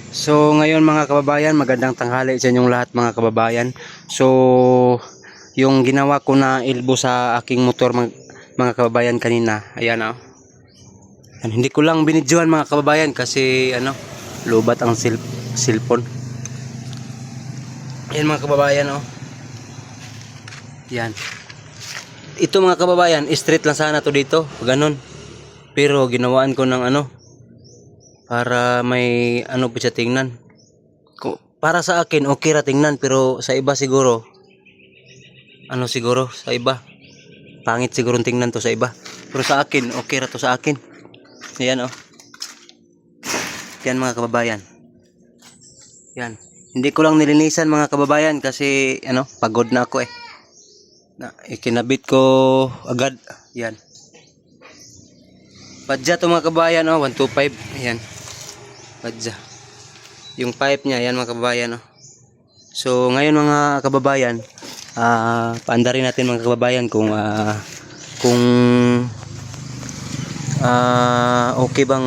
So ngayon mga kababayan, magandang tanghali sa inyong lahat mga kababayan. So yung ginawa ko na elbow sa aking motor mga kababayan kanina, ayan oh. Hindi ko lang binidyohan mga kababayan kasi lubat ang cellphone. Ayan mga kababayan oh. Yan. Ito mga kababayan, straight lang sana to dito, ganun. Pero ginawaan ko ng para may pa siya tingnan. Para sa akin okay ra tingnan, pero sa iba siguro siguro sa iba pangit siguro tingnan to sa iba, pero sa akin okay ra to sa akin. Ayan oh. Yan mga kababayan, yan. Hindi ko lang nilinisan mga kababayan kasi pagod na ako ikinabit ko agad. Yan, padya to mga kababayan 125. Ayan, padya yung pipe niya. Yan mga kababayan So ngayon mga kababayan, paandarin natin mga kababayan kung okay bang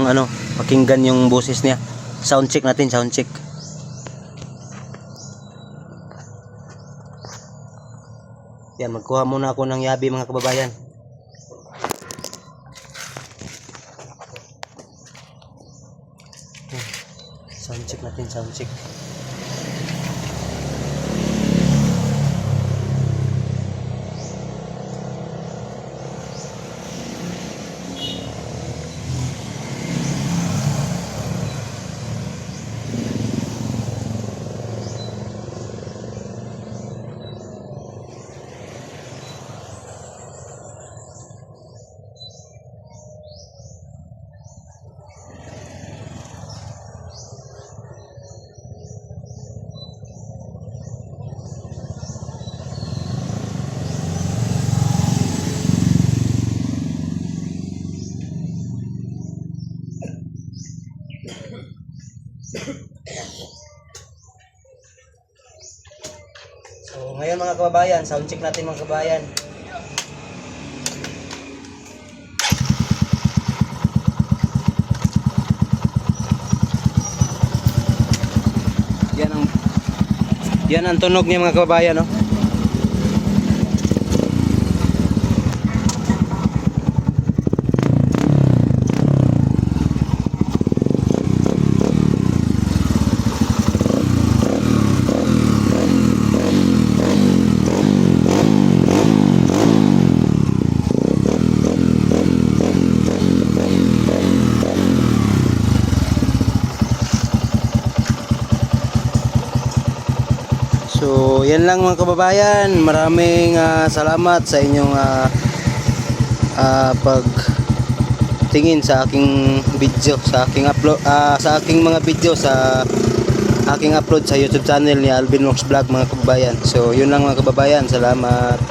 pakinggan yung boses niya. Sound check natin, sound check. Yan, magkuha muna ako ng yabi mga kababayan. Sound check natin, sound check. So ngayon mga kababayan, sound check natin mga kababayan. Yan ang tunog niya mga kababayan So yan lang mga kababayan, maraming salamat sa inyong pagtingin sa aking video, sa aking upload, sa aking mga video sa aking upload sa YouTube channel ni Alvin Mox Vlog mga kababayan. So yun lang mga kababayan, salamat.